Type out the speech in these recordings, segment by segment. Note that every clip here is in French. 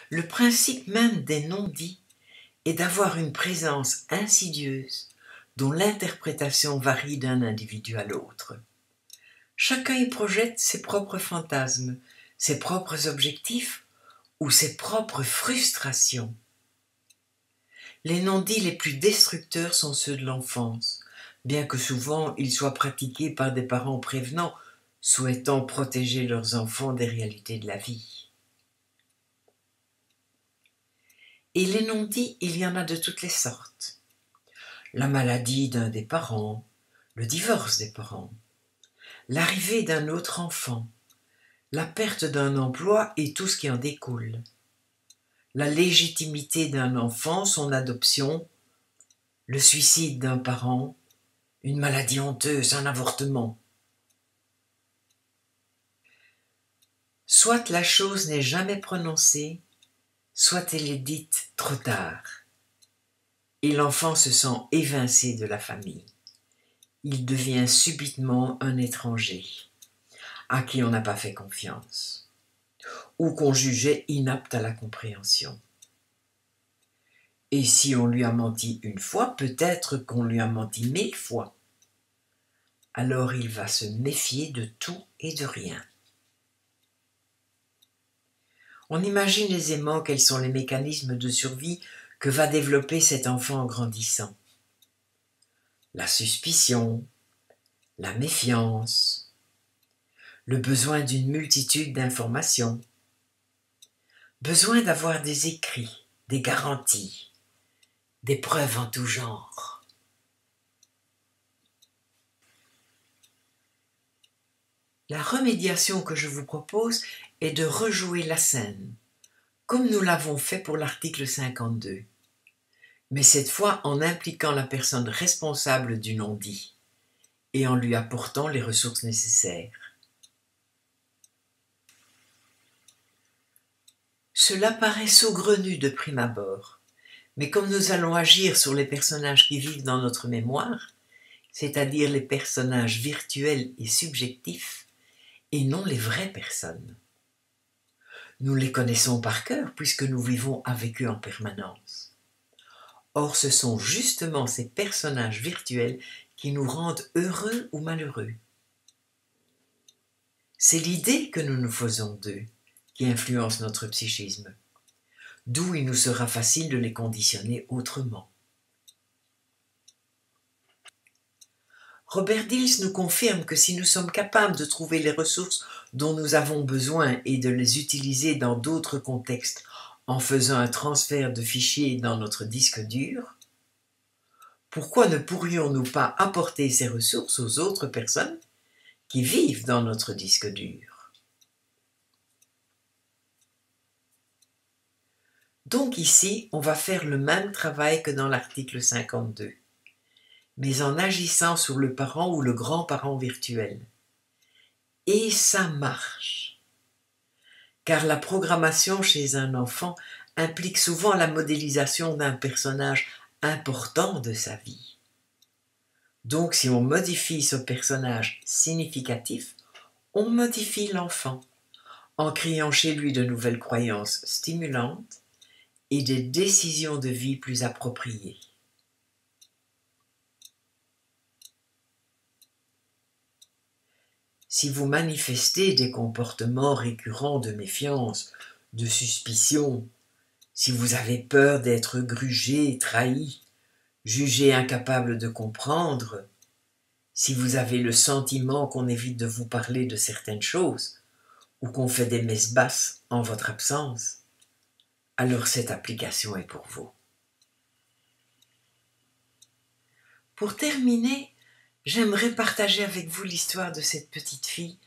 Le principe même des non-dits est d'avoir une présence insidieuse dont l'interprétation varie d'un individu à l'autre. Chacun y projette ses propres fantasmes, ses propres objectifs ou ses propres frustrations. Les non-dits les plus destructeurs sont ceux de l'enfance, bien que souvent ils soient pratiqués par des parents prévenants, souhaitant protéger leurs enfants des réalités de la vie. Et les non-dits, il y en a de toutes les sortes. La maladie d'un des parents, le divorce des parents, l'arrivée d'un autre enfant, la perte d'un emploi et tout ce qui en découle, la légitimité d'un enfant, son adoption, le suicide d'un parent, une maladie honteuse, un avortement. Soit la chose n'est jamais prononcée, soit elle est dite trop tard, et l'enfant se sent évincé de la famille. Il devient subitement un étranger, à qui on n'a pas fait confiance, ou qu'on jugeait inapte à la compréhension. Et si on lui a menti une fois, peut-être qu'on lui a menti 1000 fois. Alors il va se méfier de tout et de rien. On imagine aisément quels sont les mécanismes de survie que va développer cet enfant en grandissant. La suspicion, la méfiance, le besoin d'une multitude d'informations, besoin d'avoir des écrits, des garanties, des preuves en tout genre. La remédiation que je vous propose est de rejouer la scène, comme nous l'avons fait pour l'article 52, mais cette fois en impliquant la personne responsable du non-dit et en lui apportant les ressources nécessaires. Cela paraît saugrenu de prime abord, mais comme nous allons agir sur les personnages qui vivent dans notre mémoire, c'est-à-dire les personnages virtuels et subjectifs, et non les vraies personnes. Nous les connaissons par cœur puisque nous vivons avec eux en permanence. Or, ce sont justement ces personnages virtuels qui nous rendent heureux ou malheureux. C'est l'idée que nous nous faisons d'eux qui influence notre psychisme, d'où il nous sera facile de les conditionner autrement. Robert Dills nous confirme que si nous sommes capables de trouver les ressources dont nous avons besoin et de les utiliser dans d'autres contextes en faisant un transfert de fichiers dans notre disque dur, pourquoi ne pourrions-nous pas apporter ces ressources aux autres personnes qui vivent dans notre disque dur? Donc ici, on va faire le même travail que dans l'article 52. Mais en agissant sur le parent ou le grand-parent virtuel. Et ça marche. Car la programmation chez un enfant implique souvent la modélisation d'un personnage important de sa vie. Donc si on modifie ce personnage significatif, on modifie l'enfant, en créant chez lui de nouvelles croyances stimulantes et des décisions de vie plus appropriées. Si vous manifestez des comportements récurrents de méfiance, de suspicion, si vous avez peur d'être grugé, trahi, jugé incapable de comprendre, si vous avez le sentiment qu'on évite de vous parler de certaines choses ou qu'on fait des messes basses en votre absence, alors cette application est pour vous. Pour terminer, j'aimerais partager avec vous l'histoire de cette petite fille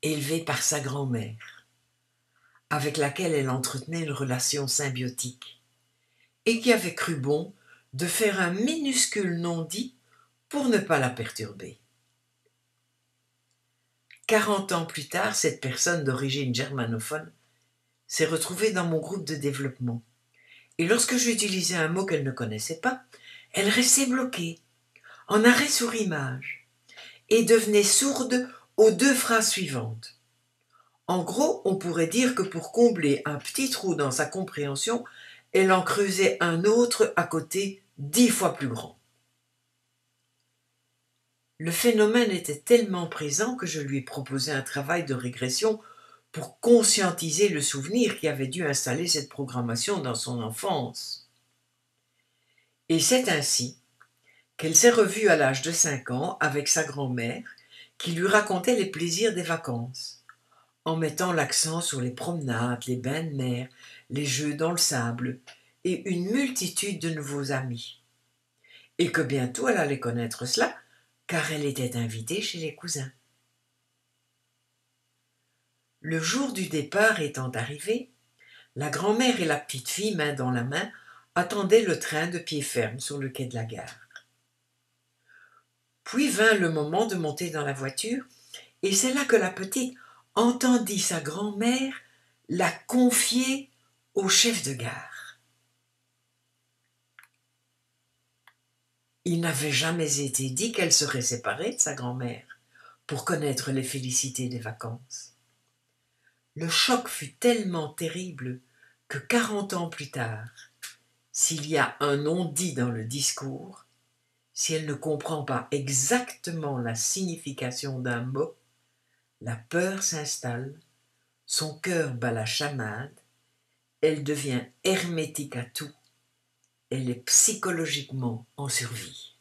élevée par sa grand-mère, avec laquelle elle entretenait une relation symbiotique, et qui avait cru bon de faire un minuscule non-dit pour ne pas la perturber. 40 ans plus tard, cette personne d'origine germanophone s'est retrouvée dans mon groupe de développement. Et lorsque j'utilisais un mot qu'elle ne connaissait pas, elle restait bloquée, en arrêt sur image, et devenait sourde aux 2 phrases suivantes. En gros, on pourrait dire que pour combler un petit trou dans sa compréhension, elle en creusait un autre à côté 10 fois plus grand. Le phénomène était tellement présent que je lui ai proposé un travail de régression pour conscientiser le souvenir qui avait dû installer cette programmation dans son enfance. Et c'est ainsi qu'elle s'est revue à l'âge de 5 ans avec sa grand-mère qui lui racontait les plaisirs des vacances, en mettant l'accent sur les promenades, les bains de mer, les jeux dans le sable et une multitude de nouveaux amis. Et que bientôt elle allait connaître cela, car elle était invitée chez les cousins. Le jour du départ étant arrivé, la grand-mère et la petite fille, main dans la main, attendaient le train de pied ferme sur le quai de la gare. Puis vint le moment de monter dans la voiture, et c'est là que la petite entendit sa grand-mère la confier au chef de gare. Il n'avait jamais été dit qu'elle serait séparée de sa grand-mère pour connaître les félicités des vacances. Le choc fut tellement terrible que 40 ans plus tard, s'il y a un non-dit dans le discours, si elle ne comprend pas exactement la signification d'un mot, la peur s'installe, son cœur bat la chamade, elle devient hermétique à tout, elle est psychologiquement en survie.